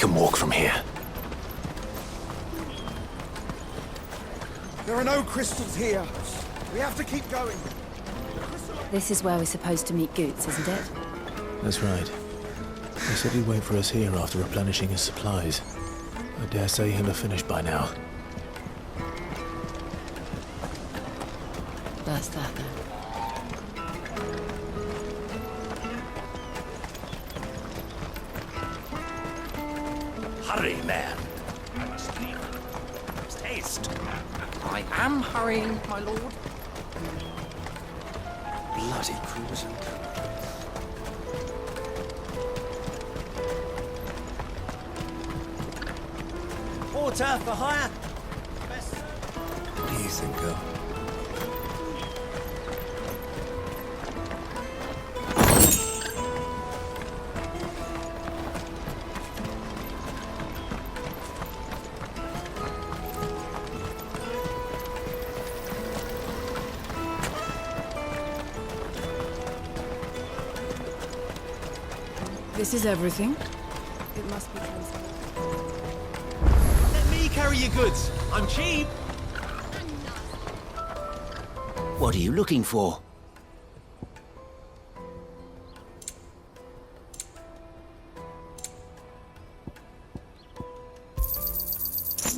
can walk from here. There are no crystals here. We have to keep going. This is where we're supposed to meet Goots, isn't it? That's right. He said he'd wait for us here after replenishing his supplies. I dare say he'll have finished by now. That's that then. Hurry, man. I must leave. Must haste. I am hurrying, my lord. Bloody cruiser. Water for hire. What do you think, girl? This is everything? It must be transported. Let me carry your goods. I'm cheap. What are you looking for?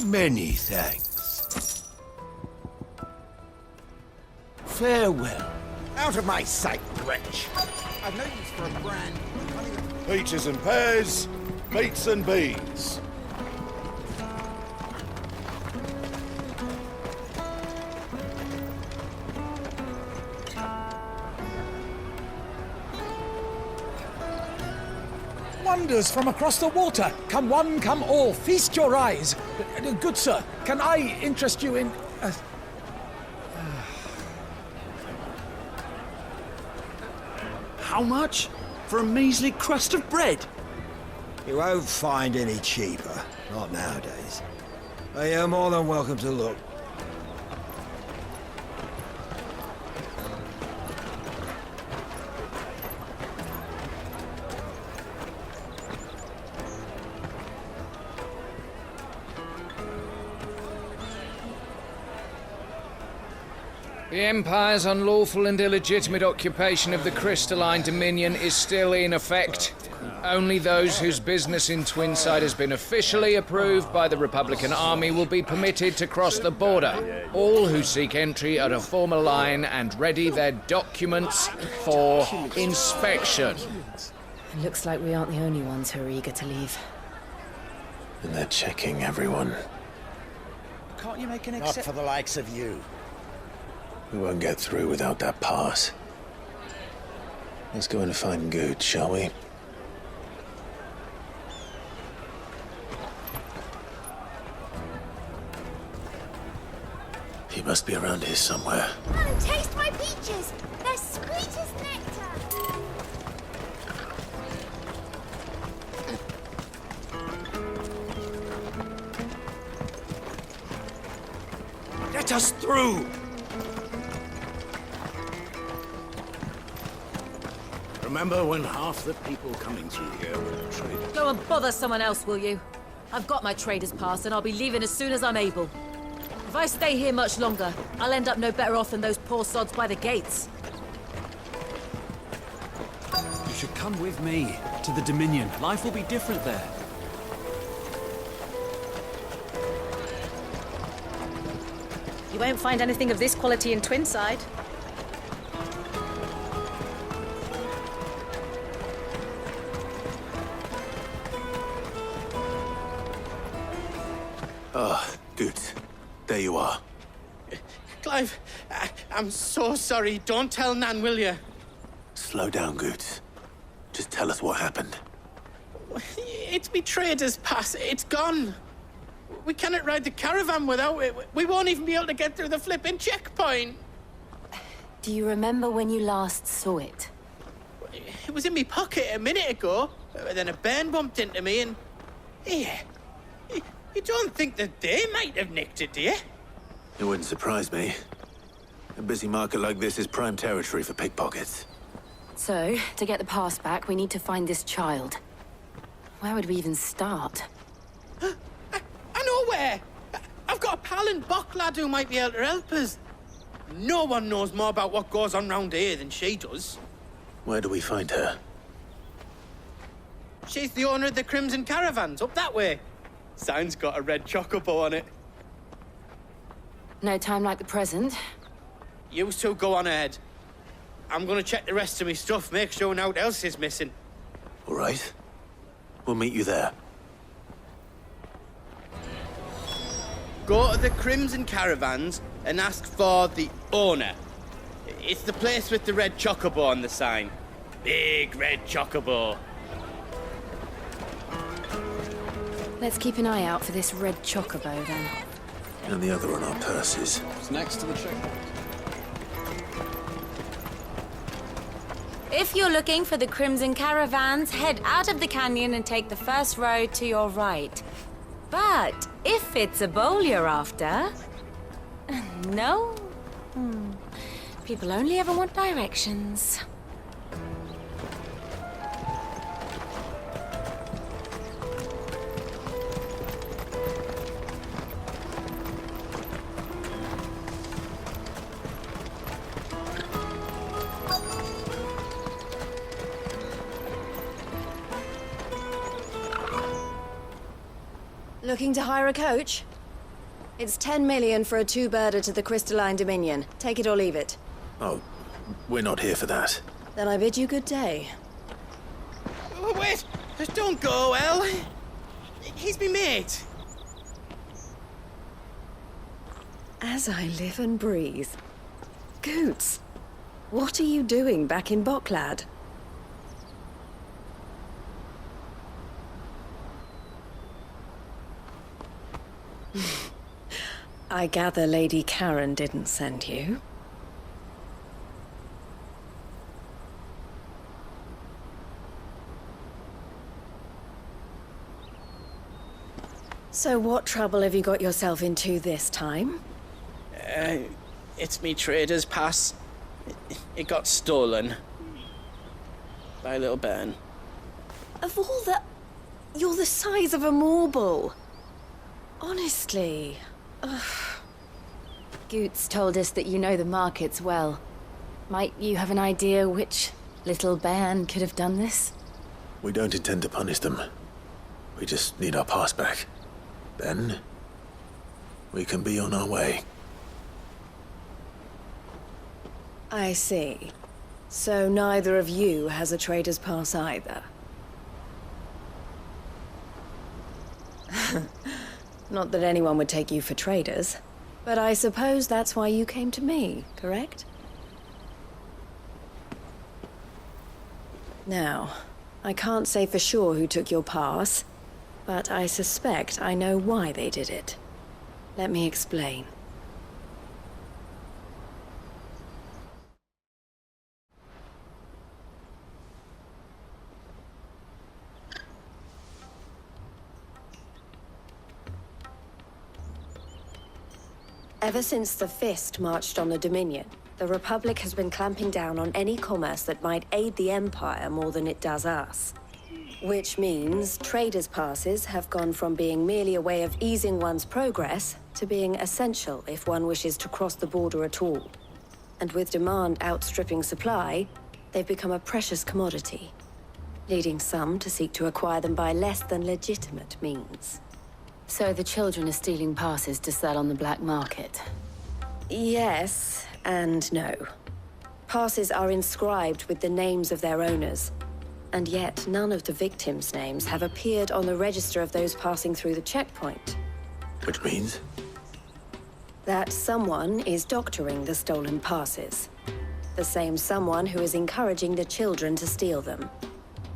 Many thanks. Farewell. Out of my sight, wretch. I've no use for a brand. Peaches and pears, meats and beans. Wonders from across the water. Come one, come all. Feast your eyes. Good sir, can I interest you in... How much? For a measly crust of bread? You won't find any cheaper. Not nowadays. But you're more than welcome to look. The Empire's unlawful and illegitimate occupation of the Crystalline Dominion is still in effect. Only those whose business in Twinside has been officially approved by the Republican Army will be permitted to cross the border. All who seek entry are to form a line and ready their documents for inspection. It looks like we aren't the only ones who are eager to leave. And they're checking everyone. Can't you make an Not for the likes of you. We won't get through without that pass. Let's go in and find Good, shall we? He must be around here somewhere. Oh, taste my peaches! They're sweet as nectar! Let us through! Remember when half the people coming through here were traders? Go and bother someone else, will you? I've got my trader's pass and I'll be leaving as soon as I'm able. If I stay here much longer, I'll end up no better off than those poor sods by the gates. You should come with me to the Dominion. Life will be different there. You won't find anything of this quality in Twinside. Good. There you are. Clive, I'm so sorry. Don't tell Nan, will you? Slow down, Good. Just tell us what happened. It's betrayed us, pass. It's gone. We cannot ride the caravan without it. We won't even be able to get through the flipping checkpoint. Do you remember when you last saw it? It was in my pocket a minute ago. Then a bairn bumped into me and... Yeah. You don't think that they might have nicked it, do you? It wouldn't surprise me. A busy market like this is prime territory for pickpockets. So, to get the pass back, we need to find this child. Where would we even start? nowhere. I've got a pal in Bocklad who might be able to help us. No one knows more about what goes on round here than she does. Where do we find her? She's the owner of the Crimson Caravans, up that way. Sign's got a red chocobo on it. No time like the present. You two go on ahead. I'm gonna check the rest of my stuff, make sure nothing else is missing. All right. We'll meet you there. Go to the Crimson Caravans and ask for the owner. It's the place with the red chocobo on the sign. Big red chocobo. Let's keep an eye out for this red chocobo, then. And the other on our purses. It's next to the checkpoint. If you're looking for the Crimson Caravans, head out of the canyon and take the first road to your right. But if it's a bowl you're after... No? People only ever want directions. Looking to hire a coach? It's 10 million for a two-birder to the Crystalline Dominion. Take it or leave it. Oh, we're not here for that. Then I bid you good day. Oh, wait! Don't go, El. He's me mate. As I live and breathe. Goots, what are you doing back in Bocklad? I gather Lady Karen didn't send you. So what trouble have you got yourself into this time? It's me trader's pass. It got stolen. By a little bairn. Of all the... You're the size of a marble. Honestly. Ugh. Goots told us that you know the markets well. Might you have an idea which little band could have done this? We don't intend to punish them. We just need our pass back. Then, we can be on our way. I see. So neither of you has a trader's pass either. Not that anyone would take you for traders, but I suppose that's why you came to me, correct? Now, I can't say for sure who took your pass, but I suspect I know why they did it. Let me explain. Ever since the Fist marched on the Dominion, the Republic has been clamping down on any commerce that might aid the Empire more than it does us. Which means traders' passes have gone from being merely a way of easing one's progress to being essential if one wishes to cross the border at all. And with demand outstripping supply, they've become a precious commodity, leading some to seek to acquire them by less than legitimate means. So the children are stealing passes to sell on the black market? Yes, and no. Passes are inscribed with the names of their owners, and yet none of the victims' names have appeared on the register of those passing through the checkpoint. Which means? That someone is doctoring the stolen passes. The same someone who is encouraging the children to steal them.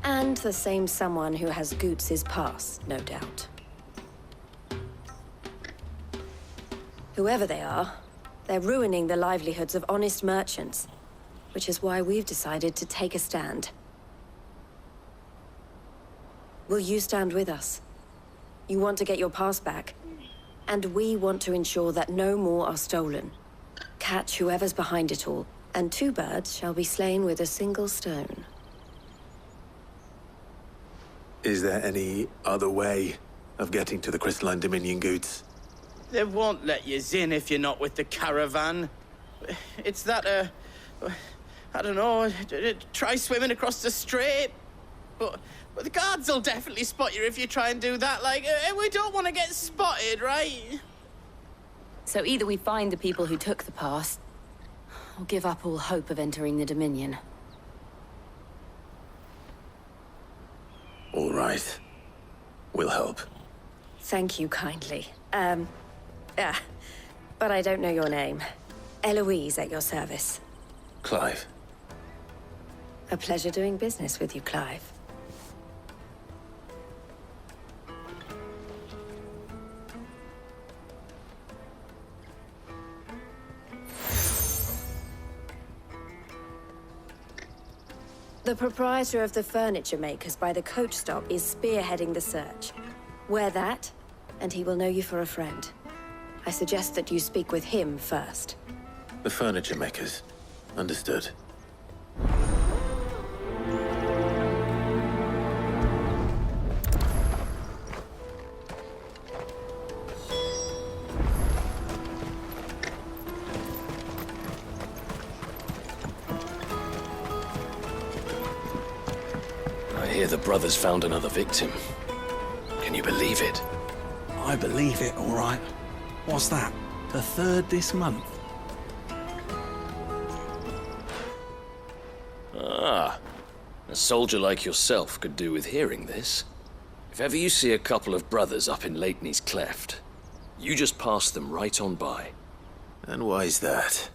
And the same someone who has Goots' pass, no doubt. Whoever they are, they're ruining the livelihoods of honest merchants, which is why we've decided to take a stand. Will you stand with us? You want to get your pass back, and we want to ensure that no more are stolen. Catch whoever's behind it all, and two birds shall be slain with a single stone. Is there any other way of getting to the Crystalline Dominion, Goots? They won't let you in if you're not with the caravan. It's that, I don't know, try swimming across the strait. But the guards will definitely spot you if you try and do that. Like, we don't want to get spotted, right? So either we find the people who took the pass, or give up all hope of entering the Dominion. All right. We'll help. Thank you kindly. But I don't know your name. Eloise at your service. Clive. A pleasure doing business with you, Clive. The proprietor of the furniture makers by the coach stop is spearheading the search. Wear that, and he will know you for a friend. I suggest that you speak with him first. The furniture makers. Understood. I hear the brothers found another victim. Can you believe it? I believe it, all right. What's that? The third this month? Ah, a soldier like yourself could do with hearing this. If ever you see a couple of brothers up in Leitney's Cleft, you just pass them right on by. And why's that?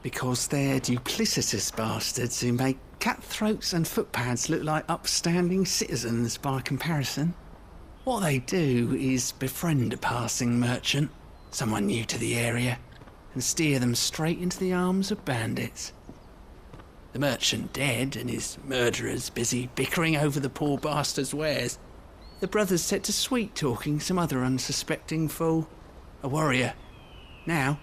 Because they're duplicitous bastards who make cutthroats and footpads look like upstanding citizens by comparison. What they do is befriend a passing merchant, someone new to the area, and steer them straight into the arms of bandits. The merchant dead and his murderers busy bickering over the poor bastard's wares. The brothers set to sweet-talking some other unsuspecting fool, a warrior. Now,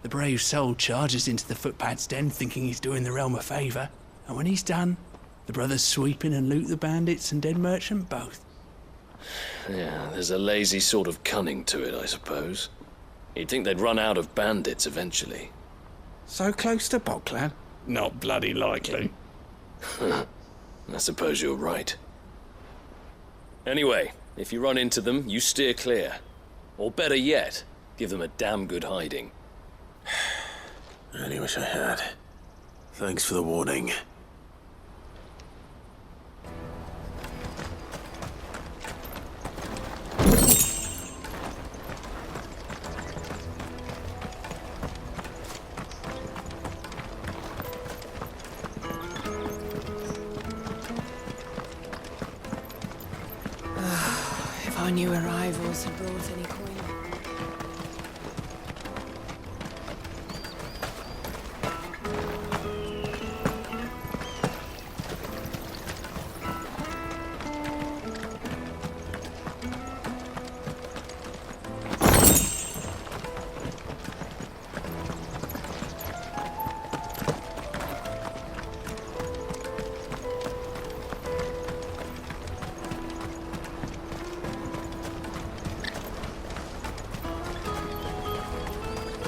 the brave soul charges into the footpad's den thinking he's doing the realm a favour, and when he's done, the brothers sweep in and loot the bandits and dead merchant both. Yeah, there's a lazy sort of cunning to it, I suppose. You'd think they'd run out of bandits eventually. So close to Boglad? Not bloody likely. I suppose you're right. Anyway, if you run into them, you steer clear. Or better yet, give them a damn good hiding. I only wish I had. Thanks for the warning. If our new arrivals had brought any coin.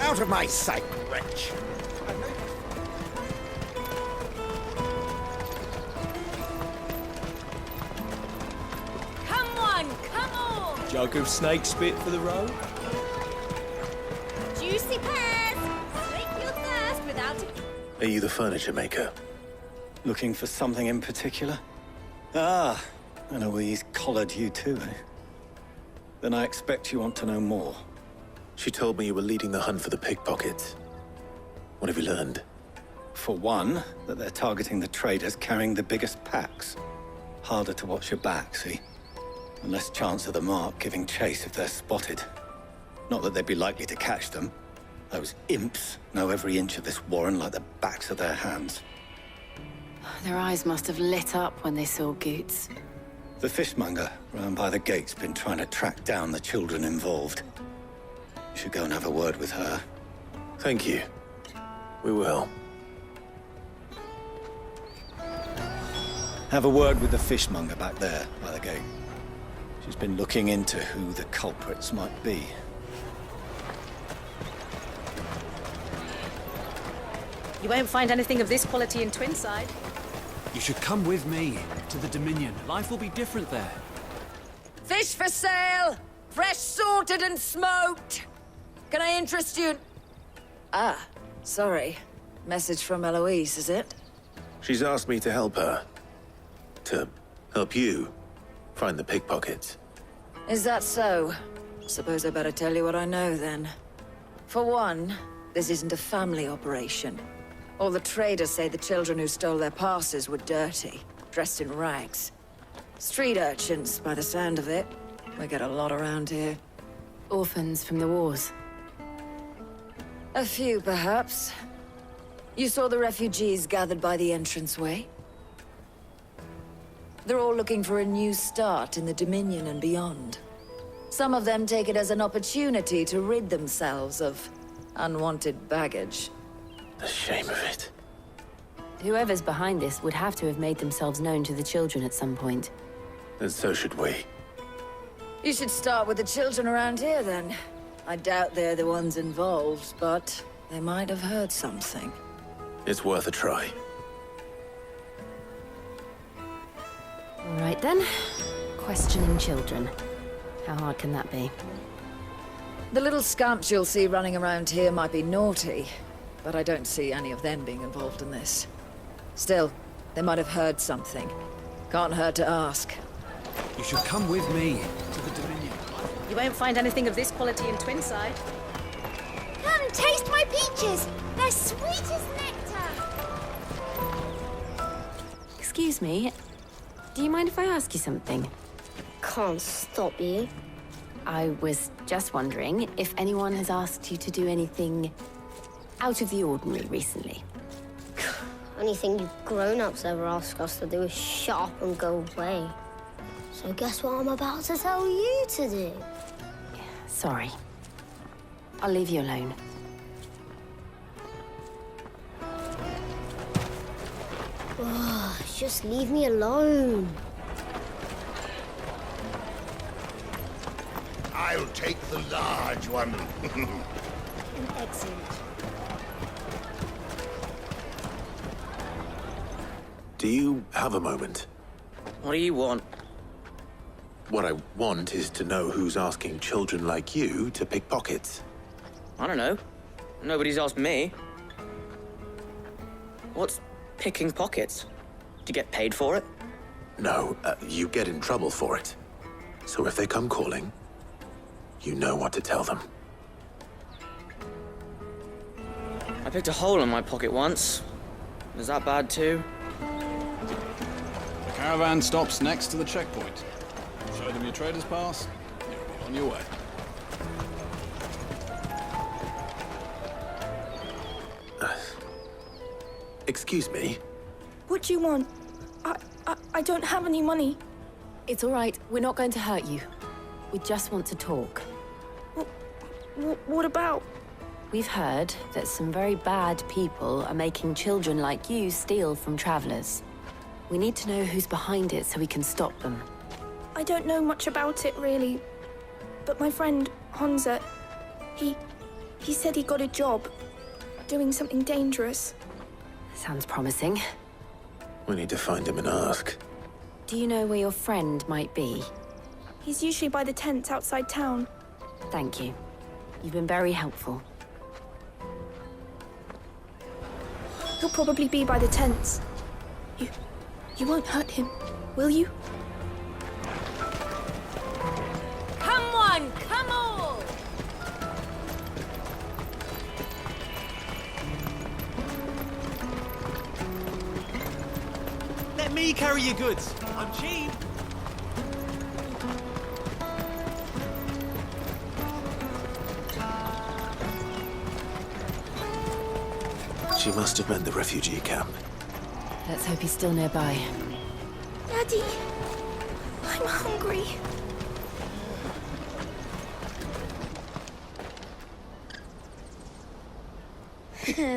Out of my sight, wretch! Come on, come on! Jug of snake spit for the road? Juicy pears! Slake your thirst without it. Are you the furniture maker? Looking for something in particular? Ah, Eloise collared you too, eh? Then I expect you want to know more. She told me you were leading the hunt for the pickpockets. What have you learned? For one, that they're targeting the traders carrying the biggest packs. Harder to watch your back, see? And less chance of the mark giving chase if they're spotted. Not that they'd be likely to catch them. Those imps know every inch of this warren like the backs of their hands. Their eyes must have lit up when they saw Goots. The fishmonger round by the gate's been trying to track down the children involved. You should go and have a word with her. Thank you. We will. Have a word with the fishmonger back there by the gate. She's been looking into who the culprits might be. You won't find anything of this quality in Twinside. You should come with me to the Dominion. Life will be different there. Fish for sale! Fresh sorted and smoked! Can I interest you? Ah, sorry. Message from Eloise, is it? She's asked me to help her. To help you find the pickpockets. Is that so? Suppose I better tell you what I know, then. For one, this isn't a family operation. All the traders say the children who stole their passes were dirty, dressed in rags. Street urchins, by the sound of it. We get a lot around here. Orphans from the wars. A few, perhaps. You saw the refugees gathered by the entranceway? They're all looking for a new start in the Dominion and beyond. Some of them take it as an opportunity to rid themselves of unwanted baggage. The shame of it. Whoever's behind this would have to have made themselves known to the children at some point. And so should we. You should start with the children around here, then. I doubt they're the ones involved, but they might have heard something. It's worth a try. All right, then. Questioning children. How hard can that be? The little scamps you'll see running around here might be naughty, but I don't see any of them being involved in this. Still, they might have heard something. Can't hurt to ask. You should come with me to the Dominion. You won't find anything of this quality in Twinside. Come, taste my peaches! They're sweet as nectar! Excuse me. Do you mind if I ask you something? Can't stop you. I was just wondering if anyone has asked you to do anything out of the ordinary recently. Anything you grown-ups ever ask us to do is shut up and go away. So guess what I'm about to tell you to do? Sorry. I'll leave you alone. Oh, just leave me alone. I'll take the large one. Excellent. Do you have a moment? What do you want? What I want is to know who's asking children like you to pick pockets. I don't know. Nobody's asked me. What's picking pockets? Do you get paid for it? No, you get in trouble for it. So if they come calling, you know what to tell them. I picked a hole in my pocket once. Was that bad too? The caravan stops next to the checkpoint. Show them your trader's pass, you'll be on your way. Excuse me? What do you want? I don't have any money. It's all right. We're not going to hurt you. We just want to talk. What about? We've heard that some very bad people are making children like you steal from travelers. We need to know who's behind it so we can stop them. I don't know much about it, really. But my friend, Honza, he said he got a job doing something dangerous. Sounds promising. We need to find him and ask. Do you know where your friend might be? He's usually by the tents outside town. Thank you. You've been very helpful. He'll probably be by the tents. You won't hurt him, will you? Come on, come on! Let me carry your goods. I'm cheap. She must have meant the refugee camp. Let's hope he's still nearby. Daddy, I'm hungry.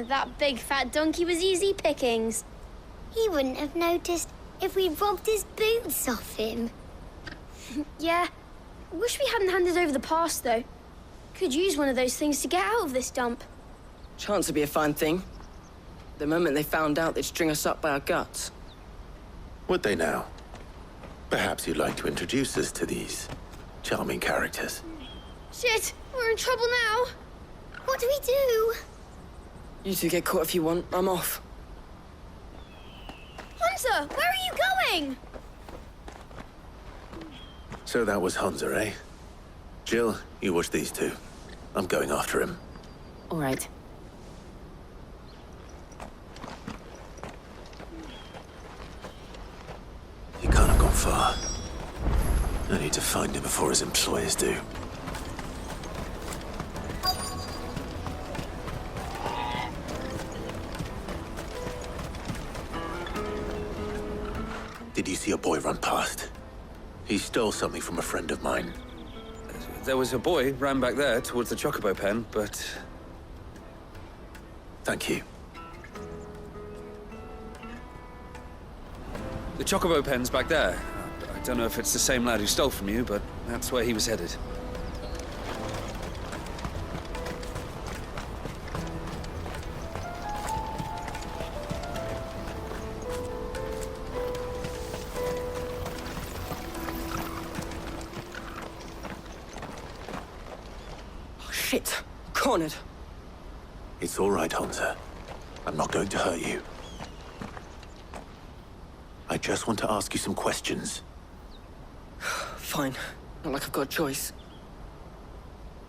That big fat donkey was easy pickings. He wouldn't have noticed if we robbed his boots off him. Yeah. Wish we hadn't handed over the pass, though. Could use one of those things to get out of this dump. Chance to be a fine thing. The moment they found out, they'd string us up by our guts. Would they now? Perhaps you'd like to introduce us to these charming characters. Shit, we're in trouble now. What do we do? You two get caught if you want. I'm off. Hunter, where are you going? So that was Hunter, eh? Jill, you watch these two. I'm going after him. All right. He can't have gone far. I need to find him before his employers do. Did you see a boy run past? He stole something from a friend of mine. There was a boy ran back there towards the Chocobo pen, but... Thank you. The Chocobo pen's back there. I don't know if it's the same lad who stole from you, but that's where he was headed. Shit! Cornered. It's all right, Hunter. I'm not going to hurt you. I just want to ask you some questions. Fine. Not like I've got a choice.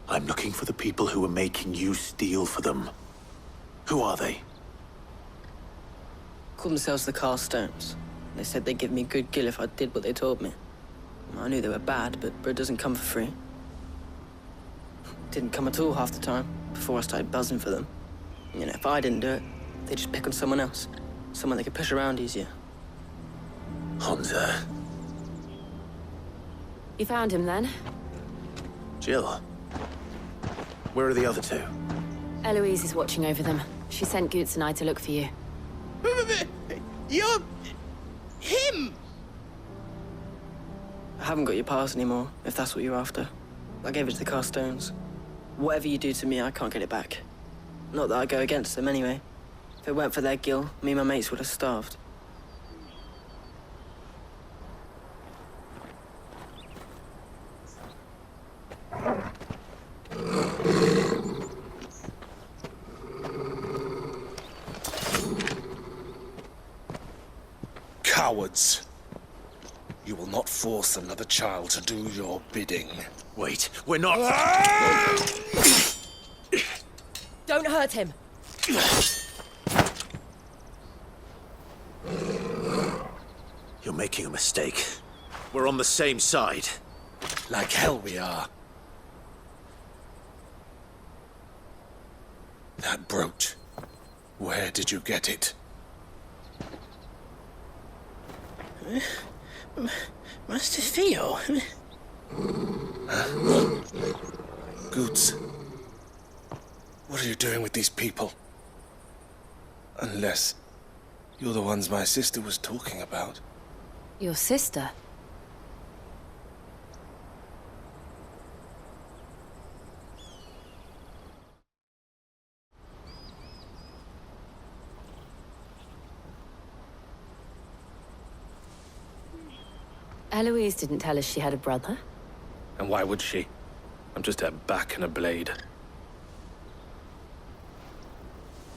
I'm looking for the people who are making you steal for them. Who are they? Called themselves the Carstones. They said they'd give me good gill if I did what they told me. I knew they were bad, but bread doesn't come for free. Didn't come at all half the time, before I started buzzing for them. You know, if I didn't do it, they'd just pick on someone else. Someone they could push around easier. Hunter. You found him then? Jill. Where are the other two? Eloise is watching over them. She sent Goots and I to look for you. You're... him! I haven't got your pass anymore, if that's what you're after. I gave it to the Carstones. Whatever you do to me, I can't get it back. Not that I go against them anyway. If it weren't for their gill, me and my mates would have starved. Cowards! You will not force another child to do your bidding. Wait, we're not... Don't hurt him. You're making a mistake. We're on the same side. Like hell we are. That brooch. Where did you get it? Master Theo. Goots. What are you doing with these people? Unless you're the ones my sister was talking about. Your sister? Eloise didn't tell us she had a brother. And why would she? I'm just her back and a blade.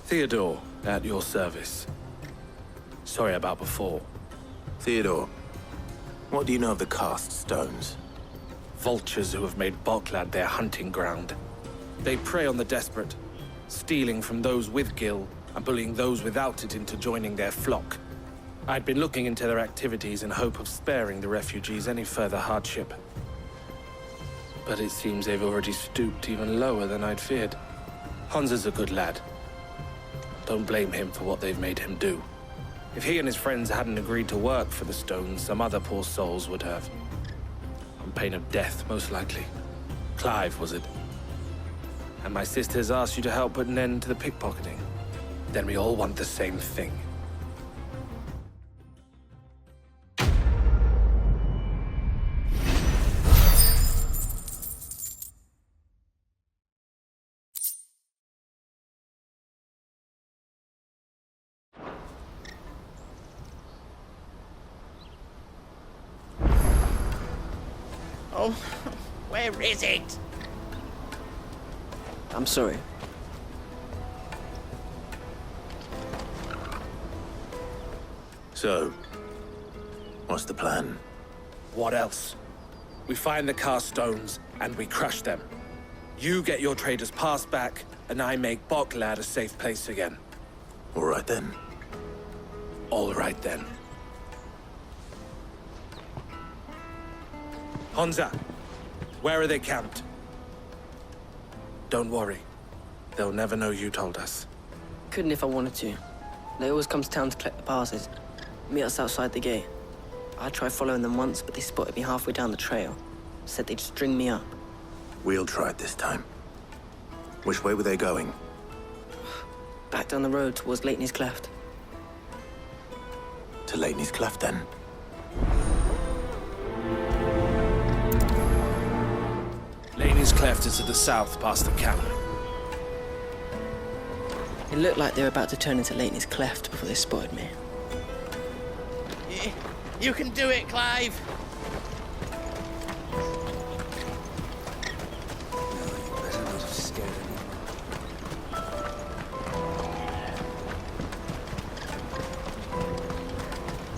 Theodore, at your service. Sorry about before. Theodore, what do you know of the cast stones? Vultures who have made Boklad their hunting ground. They prey on the desperate, stealing from those with gill and bullying those without it into joining their flock. I'd been looking into their activities in hope of sparing the refugees any further hardship. But it seems they've already stooped even lower than I'd feared. Hansa's a good lad. Don't blame him for what they've made him do. If he and his friends hadn't agreed to work for the stones, some other poor souls would have. On pain of death, most likely. Clive, was it? And my sisters asked you to help put an end to the pickpocketing. Then we all want the same thing. Oh, where is it? I'm sorry. So, what's the plan? What else? We find the cast stones and we crush them. You get your trader's pass back, and I make Boklad a safe place again. All right then. All right then. Honza, where are they camped? Don't worry. They'll never know you told us. Couldn't if I wanted to. They always come to town to collect the passes. Meet us outside the gate. I tried following them once, but they spotted me halfway down the trail. Said they'd string me up. We'll try it this time. Which way were they going? Back down the road towards Leitney's Cleft. To Leitney's Cleft, then? Leitney's Cleft is to the south, past the camp. It looked like they were about to turn into Leitney's Cleft before they spotted me. You can do it, Clive!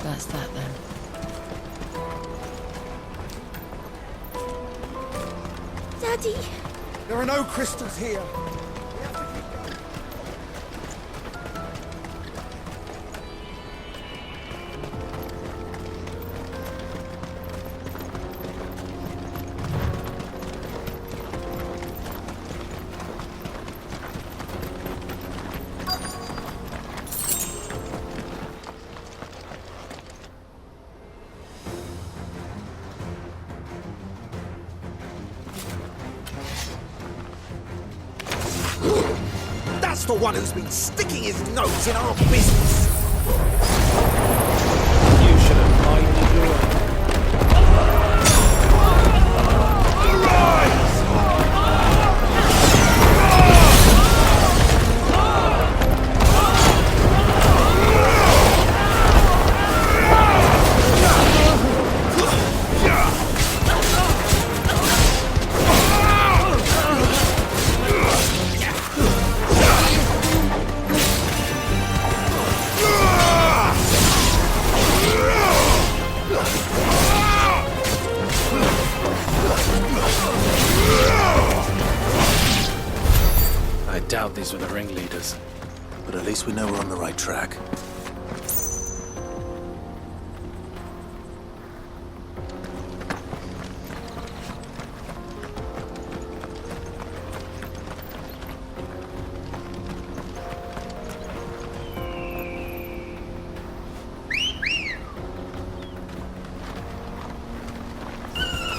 That's that then. Daddy! There are no crystals here. That's the one who's been sticking his nose in our business. You should have minded your way. These were the ringleaders. But at least we know we're on the right track.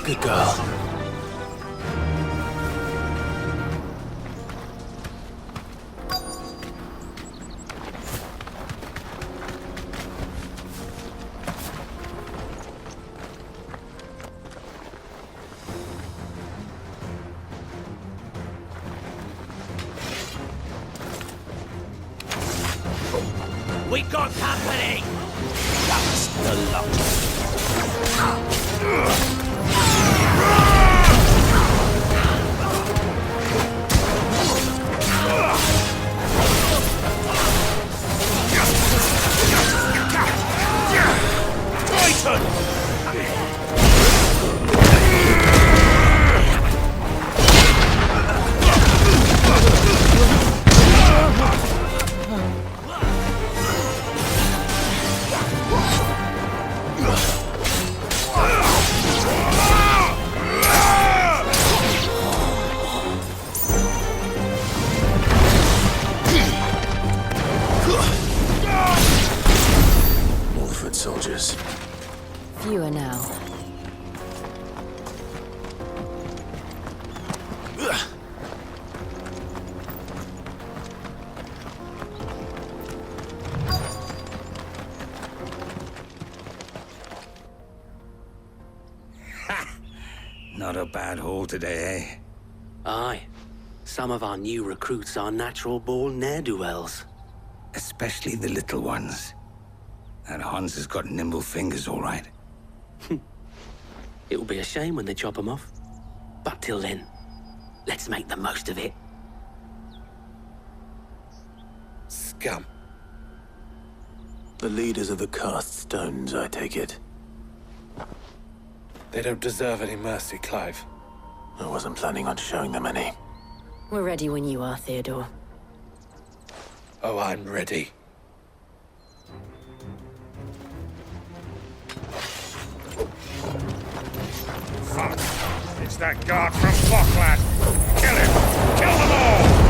Good girl. We got company! That's the lot. Titan! Soldiers. Fewer now. Not a bad haul today, eh? Aye. Some of our new recruits are natural-born ne'er-do-wells. Especially the little ones. That Hans has got nimble fingers, all right. It will be a shame when they chop them off. But till then, let's make the most of it. Scum. The leaders of the cast stones, I take it. They don't deserve any mercy, Clive. I wasn't planning on showing them any. We're ready when you are, Theodore. Oh, I'm ready. Fuck! It's that guard from Falkland! Kill him! Kill them all!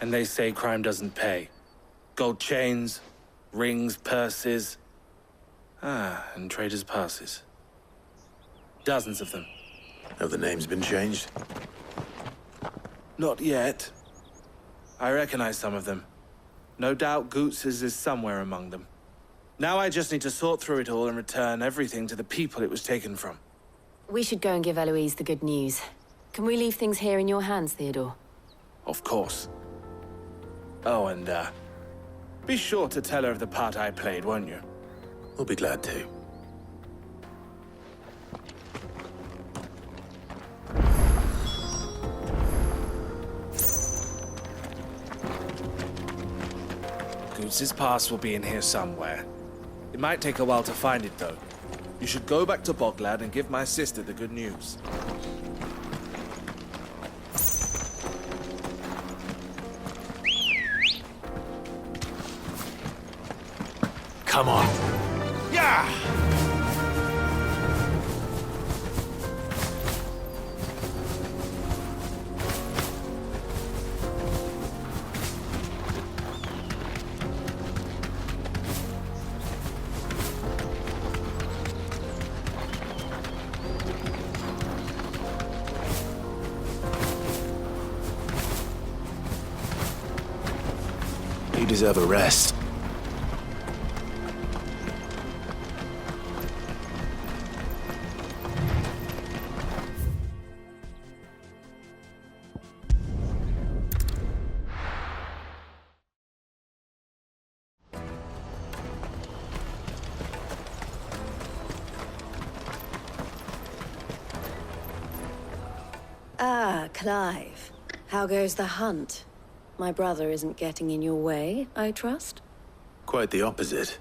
And they say crime doesn't pay. Gold chains, rings, purses. And traders' passes. Dozens of them. Have the names been changed? Not yet. I recognize some of them. No doubt Goots's is somewhere among them. Now I just need to sort through it all and return everything to the people it was taken from. We should go and give Eloise the good news. Can we leave things here in your hands, Theodore? Of course. Oh, and, be sure to tell her of the part I played, won't you? We'll be glad to. Goots's pass will be in here somewhere. It might take a while to find it, though. You should go back to Boglad and give my sister the good news. Come on. Yeah! You deserve a rest. Clive. How goes the hunt? My brother isn't getting in your way, I trust? Quite the opposite.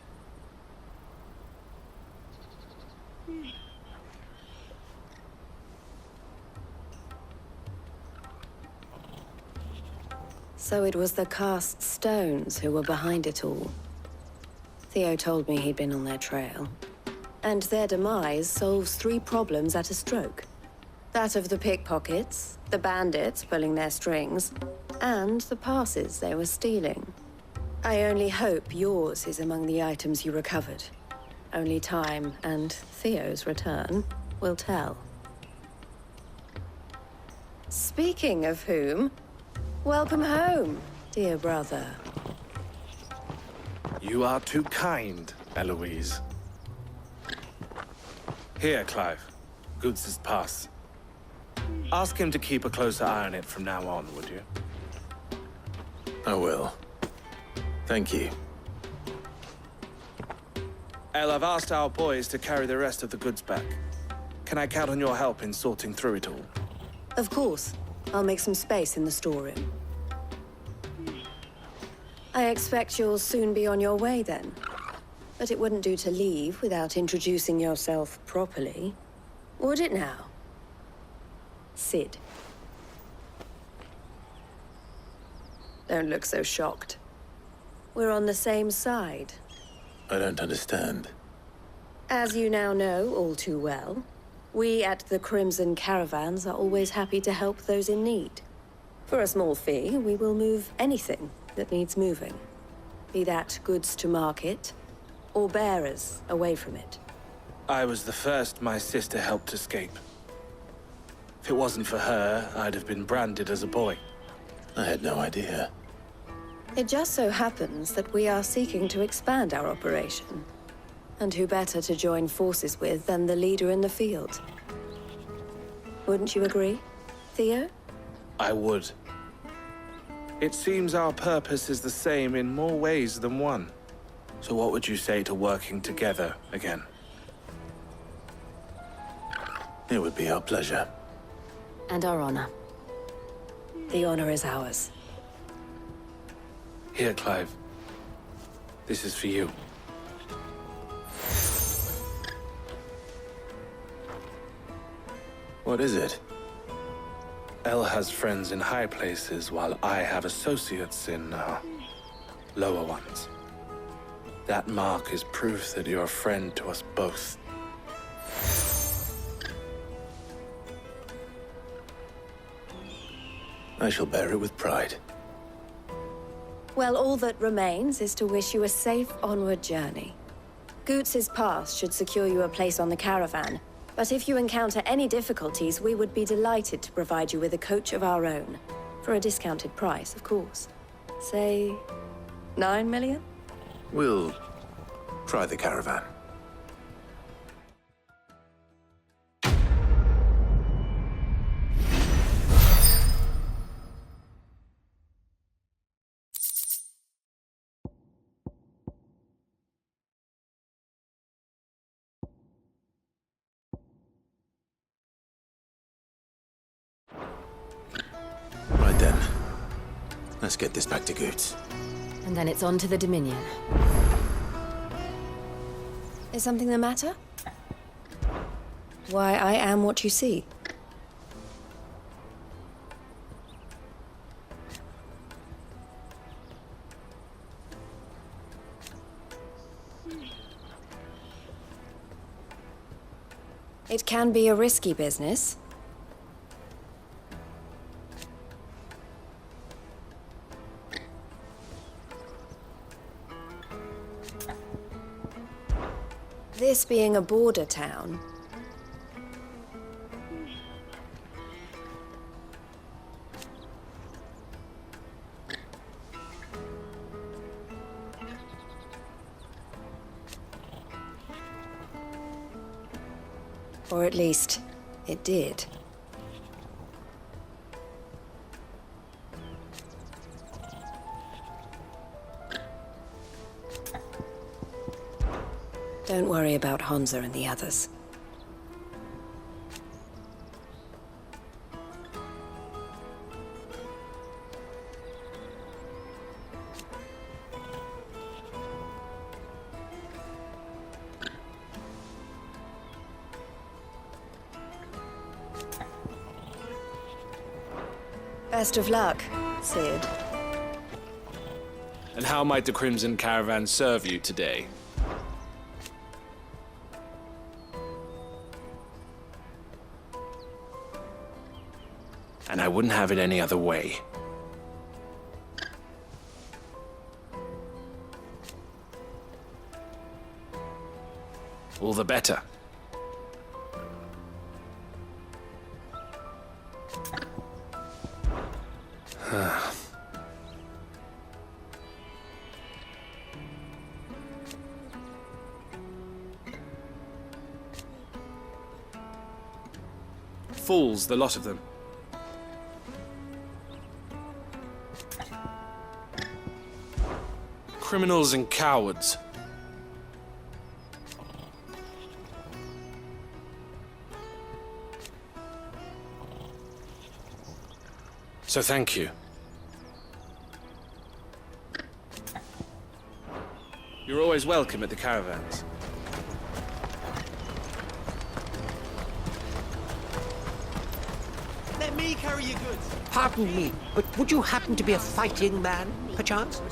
So it was the cast stones who were behind it all. Theo told me he'd been on their trail. And their demise solves 3 problems at a stroke. That of the pickpockets, the bandits pulling their strings, and the passes they were stealing. I only hope yours is among the items you recovered. Only time and Theo's return will tell. Speaking of whom, welcome home, dear brother. You are too kind, Eloise. Here, Clive. Goods' pass. Ask him to keep a closer eye on it from now on, would you? I will. Thank you. El, I've asked our boys to carry the rest of the goods back. Can I count on your help in sorting through it all? Of course. I'll make some space in the storeroom. I expect you'll soon be on your way then. But it wouldn't do to leave without introducing yourself properly. Would it now? Sid. Don't look so shocked. We're on the same side. I don't understand. As you now know all too well, we at the Crimson Caravans are always happy to help those in need. For a small fee, we will move anything that needs moving. Be that goods to market, or bearers away from it. I was the first my sister helped escape. If it wasn't for her, I'd have been branded as a boy. I had no idea. It just so happens that we are seeking to expand our operation. And who better to join forces with than the leader in the field? Wouldn't you agree, Theo? I would. It seems our purpose is the same in more ways than one. So what would you say to working together again? It would be our pleasure. And our honor. The honor is ours. Here, Clive. This is for you. What is it? El has friends in high places, while I have associates in, lower ones. That mark is proof that you're a friend to us both. I shall bear it with pride. Well, all that remains is to wish you a safe onward journey. Goots' pass should secure you a place on the caravan, but if you encounter any difficulties, we would be delighted to provide you with a coach of our own. For a discounted price, of course. Say, 9 million? We'll try the caravan. Right then. Let's get this back to Goots. And then it's on to the Dominion. Is something the matter? Why, I am what you see. It can be a risky business. This being a border town. Or at least, it did. Don't worry about Honza and the others. Best of luck, Sid. And how might the Crimson Caravan serve you today? And I wouldn't have it any other way. All the better. Fools, the lot of them. Criminals and cowards. So thank you. You're always welcome at the caravans. Let me carry your goods. Pardon me, but would you happen to be a fighting man, perchance?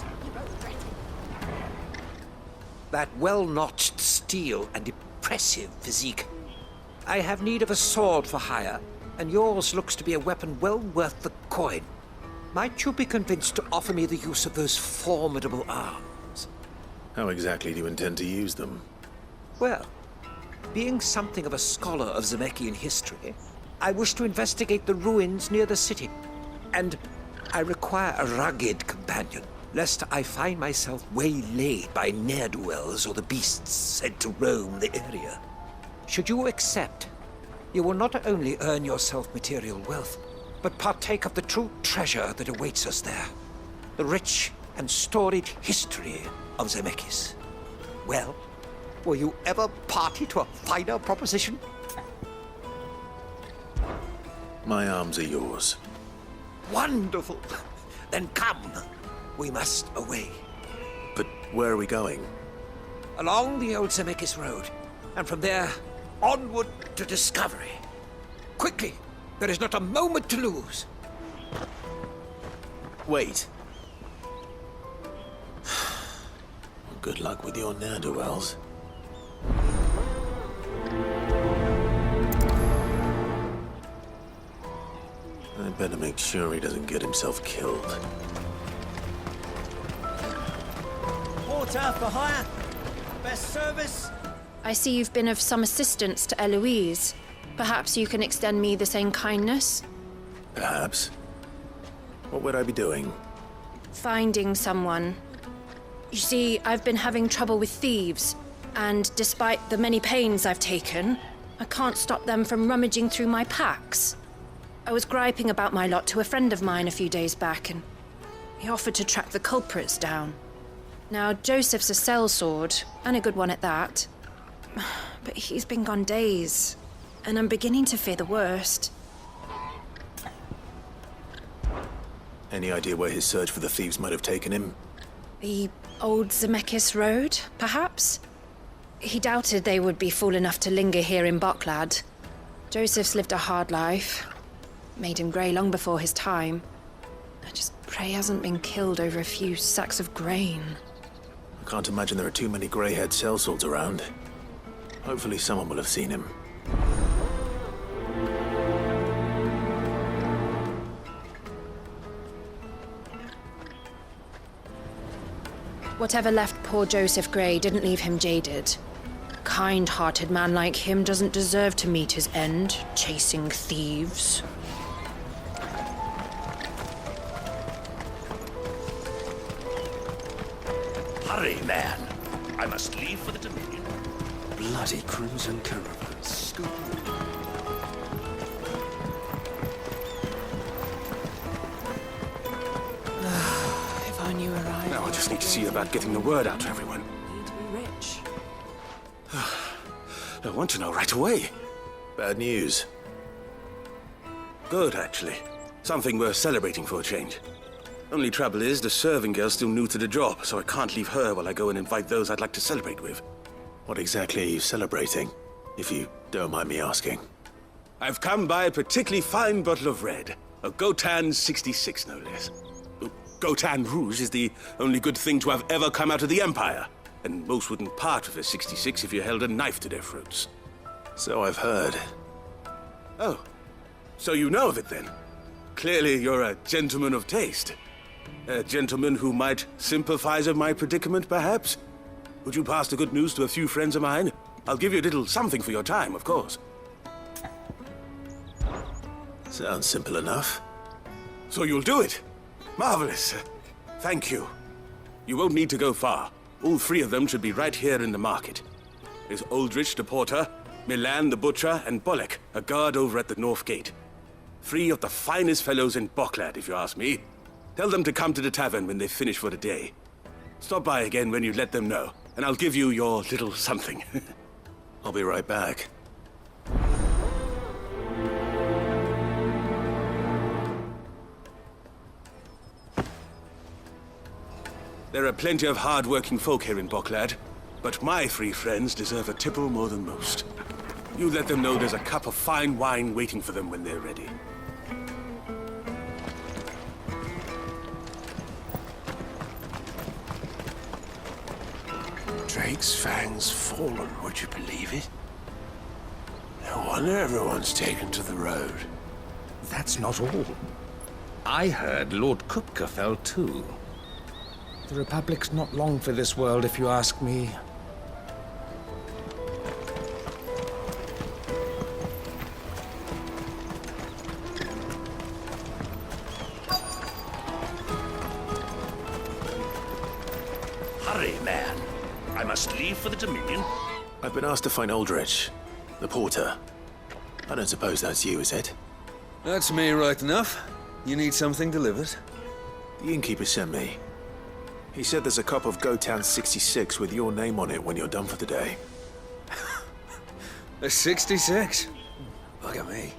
That well-notched steel and impressive physique. I have need of a sword for hire, and yours looks to be a weapon well worth the coin. Might you be convinced to offer me the use of those formidable arms? How exactly do you intend to use them? Well, being something of a scholar of Dhalmekian history, I wish to investigate the ruins near the city, and I require a rugged companion, lest I find myself waylaid by ne'er-do-wells or the beasts said to roam the area. Should you accept, you will not only earn yourself material wealth, but partake of the true treasure that awaits us there. The rich and storied history of Dhalmekian. Well, were you ever party to a finer proposition? My arms are yours. Wonderful! Then come. We must away. But where are we going? Along the old Dhalmekian road, and from there, onward to discovery. Quickly! There is not a moment to lose. Wait. Good luck with your ne'er-do-wells. I'd better make sure he doesn't get himself killed. Water for hire. Best service. I see you've been of some assistance to Eloise. Perhaps you can extend me the same kindness? Perhaps. What would I be doing? Finding someone. You see, I've been having trouble with thieves, and despite the many pains I've taken, I can't stop them from rummaging through my packs. I was griping about my lot to a friend of mine a few days back, and he offered to track the culprits down. Now, Joseph's a sellsword, and a good one at that. But he's been gone days, and I'm beginning to fear the worst. Any idea where his search for the thieves might have taken him? The old Dhalmekian road, perhaps? He doubted they would be fool enough to linger here in Boklad. Joseph's lived a hard life. Made him grey long before his time. I just pray he hasn't been killed over a few sacks of grain. I can't imagine there are too many grey-haired sellswords around. Hopefully someone will have seen him. Whatever left poor Joseph Grey didn't leave him jaded. A kind-hearted man like him doesn't deserve to meet his end, chasing thieves. Hurry, man. I must leave for the Dominion. Bloody crimson caravans. Scoop. If I knew where I Now I just need to see about getting the word out to everyone. need to be rich. I want to know right away. Bad news. Good, actually. Something worth celebrating for a change. Only trouble is, the serving girl's still new to the job, so I can't leave her while I go and invite those I'd like to celebrate with. What exactly are you celebrating, if you don't mind me asking? I've come by a particularly fine bottle of red. A Gotan 66, no less. Gotan Rouge is the only good thing to have ever come out of the Empire, and most wouldn't part with a 66 if you held a knife to their throats. So I've heard. Oh, so you know of it then? Clearly you're a gentleman of taste. A gentleman who might sympathize with my predicament, perhaps? Would you pass the good news to a few friends of mine? I'll give you a little something for your time, of course. Sounds simple enough. So you'll do it? Marvelous. Thank you. You won't need to go far. All three of them should be right here in the market. There's Aldrich the porter, Milan the butcher, and Bolek, a guard over at the north gate. 3 of the finest fellows in Boklad, if you ask me. Tell them to come to the tavern when they finish for the day. Stop by again when you let them know, and I'll give you your little something. I'll be right back. There are plenty of hard-working folk here in Boklad, but my 3 friends deserve a tipple more than most. You let them know there's a cup of fine wine waiting for them when they're ready. Drake's fangs fallen, would you believe it? No wonder everyone's taken to the road. That's not all. I heard Lord Kupka fell too. The Republic's not long for this world, if you ask me. Hurry, man. I must leave for the Dominion. I've been asked to find Aldrich, the porter. I don't suppose that's you, is it? That's me right enough. You need something delivered? The innkeeper sent me. He said there's a cup of Gotan 66 with your name on it when you're done for the day. A 66? Look at me.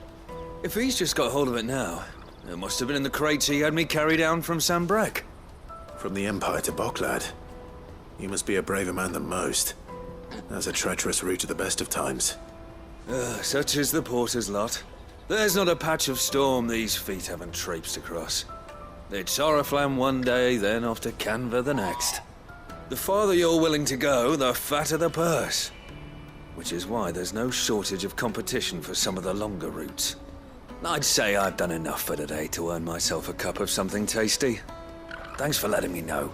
If he's just got hold of it now, it must have been in the crates he had me carry down from Sanbreque. From the Empire to Boklad. You must be a braver man than most. That's a treacherous route at the best of times. Such is the porter's lot. There's not a patch of storm these feet haven't traipsed across. It's Oriflamme one day, then off to Canva the next. The farther you're willing to go, the fatter the purse. Which is why there's no shortage of competition for some of the longer routes. I'd say I've done enough for today to earn myself a cup of something tasty. Thanks for letting me know.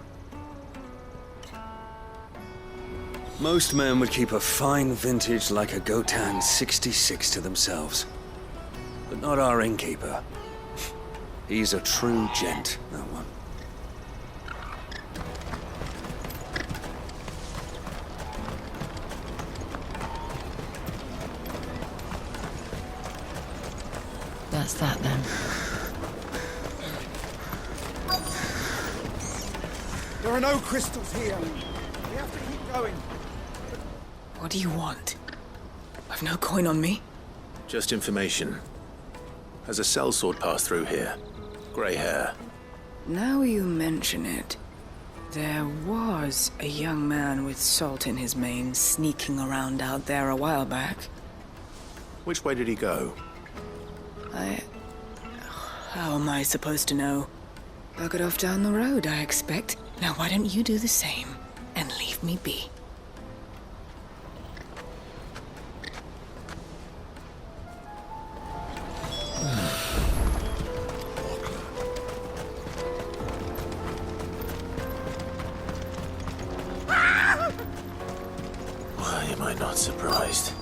Most men would keep a fine vintage like a Gotan 66 to themselves. But not our innkeeper. He's a true gent, that one. That's that then. There are no crystals here. We have to keep going. What do you want? I've no coin on me. Just information. Has a sellsword passed through here? Grey hair. Now you mention it, there was a young man with salt in his mane sneaking around out there a while back. Which way did he go? How am I supposed to know? Buggered off down the road, I expect. Now why don't you do the same and leave me be? Why am I not surprised?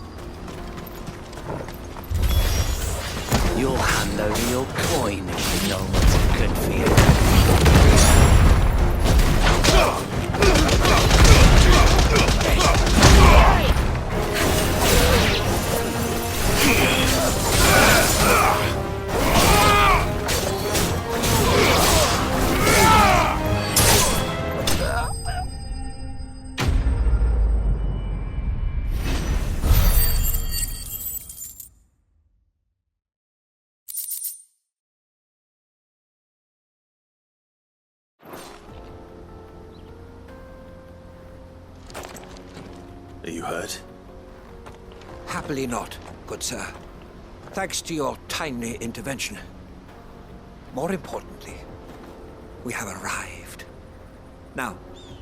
You'll hand over your coin if you know what's good for you. Are you hurt? Happily not, good sir. Thanks to your timely intervention. more importantly, we have arrived. Now,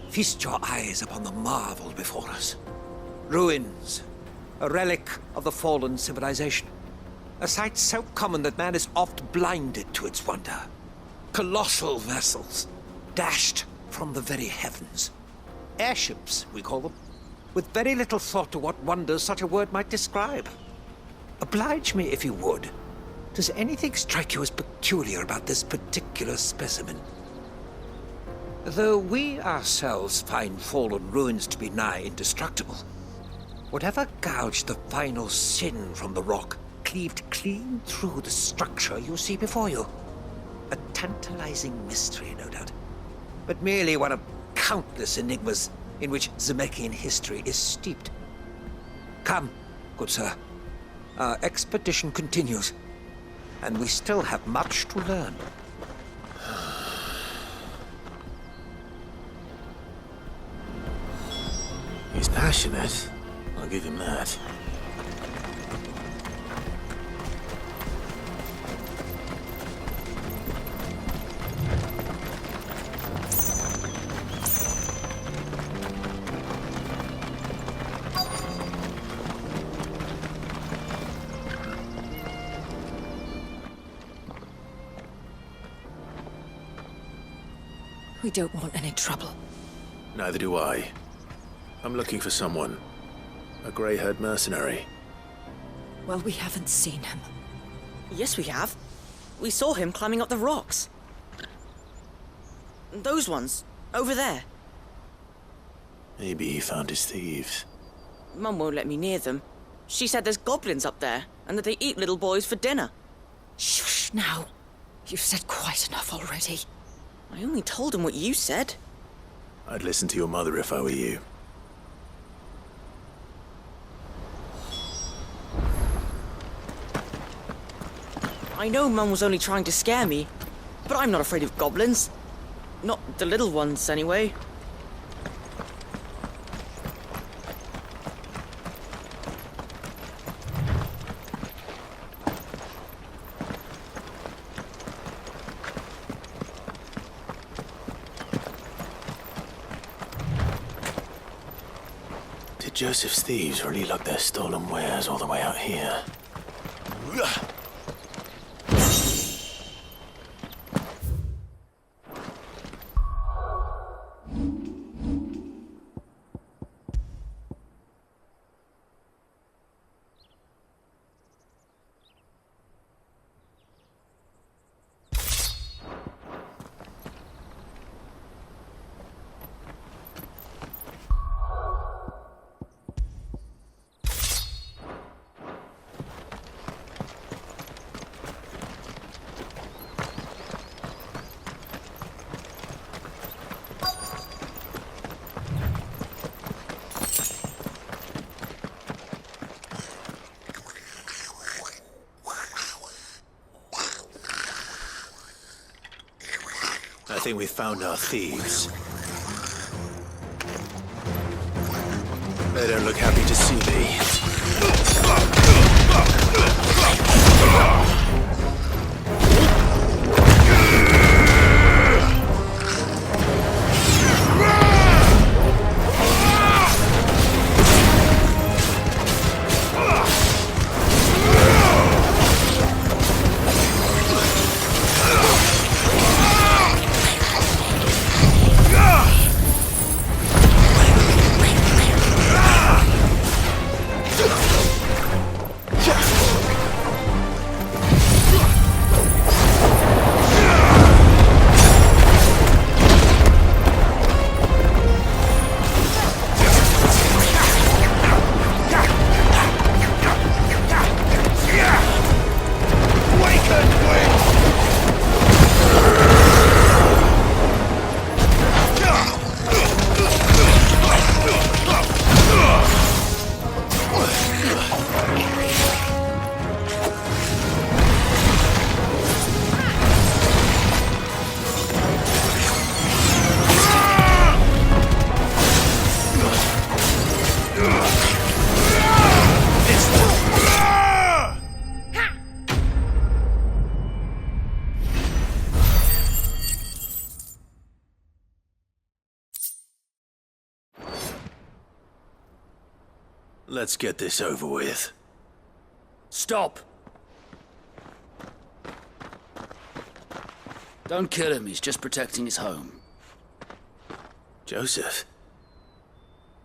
feast your eyes upon the marvel before us. Ruins, a relic of the fallen civilization. A sight so common that man is oft blinded to its wonder. Colossal vessels, dashed from the very heavens. Airships, we call them, with very little thought to what wonders such a word might describe. Oblige me if you would. Does anything strike you as peculiar about this particular specimen? Though we ourselves find fallen ruins to be nigh indestructible, whatever gouged the final sin from the rock cleaved clean through the structure you see before you. A tantalizing mystery, no doubt, but merely one of countless enigmas in which Dhalmekian history is steeped. Come, good sir. Our expedition continues, and we still have much to learn. He's passionate. I'll give him that. We don't want any trouble. Neither do I. I'm looking for someone. A grey-haired mercenary. Well, we haven't seen him. Yes, we have. We saw him climbing up the rocks. Those ones, over there. Maybe he found his thieves. Mum won't let me near them. She said there's goblins up there, and that they eat little boys for dinner. Shush now. You've said quite enough already. I only told him what you said. I'd listen to your mother if I were you. I know Mum was only trying to scare me, but I'm not afraid of goblins. Not the little ones, anyway. Did Joseph's thieves really lug their stolen wares all the way out here? I think we've found our thieves. They don't look happy to see me. Let's get this over with. Stop! Don't kill him, he's just protecting his home. Joseph?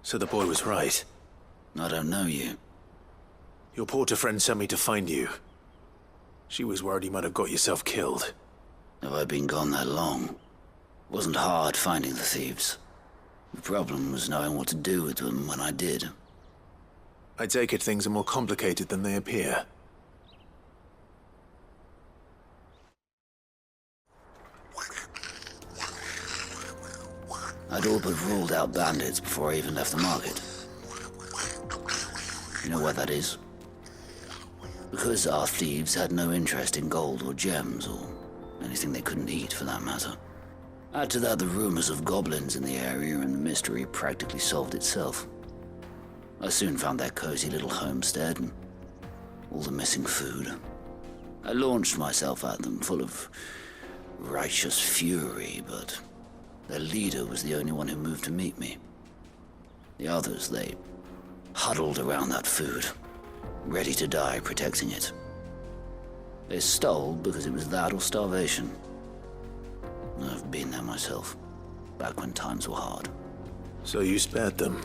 So the boy was right. I don't know you. Your porter friend sent me to find you. She was worried you might have got yourself killed. Have I been gone that long? Wasn't hard finding the thieves. The problem was knowing what to do with them when I did. I take it things are more complicated than they appear. I'd all but ruled out bandits before I even left the market. You know why that is? Because our thieves had no interest in gold or gems, or anything they couldn't eat for that matter. Add to that the rumors of goblins in the area, and the mystery practically solved itself. I soon found their cozy little homestead, and all the missing food. I launched myself at them, full of righteous fury, but their leader was the only one who moved to meet me. The others, they huddled around that food, ready to die protecting it. They stole because it was that or starvation. I've been there myself, back when times were hard. So you spared them?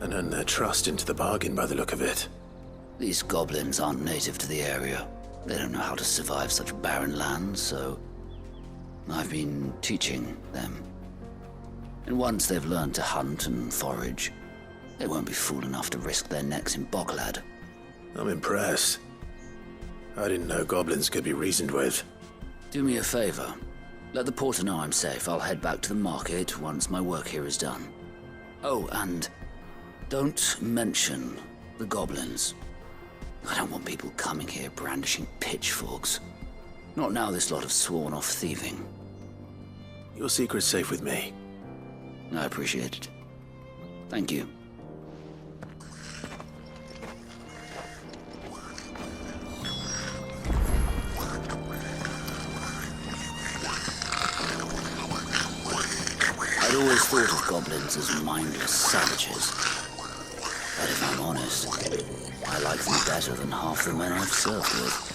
And earned their trust into the bargain by the look of it. These goblins aren't native to the area. They don't know how to survive such barren lands, so I've been teaching them. And once they've learned to hunt and forage, they won't be fool enough to risk their necks in Boklad. I'm impressed. I didn't know goblins could be reasoned with. Do me a favor. Let the porter know I'm safe. I'll head back to the market once my work here is done. Oh, and don't mention the goblins. I don't want people coming here brandishing pitchforks. Not now this lot have sworn off thieving. Your secret's safe with me. I appreciate it. Thank you. I'd always thought of goblins as mindless savages. But if I'm honest, I like them better than half the men I've served with.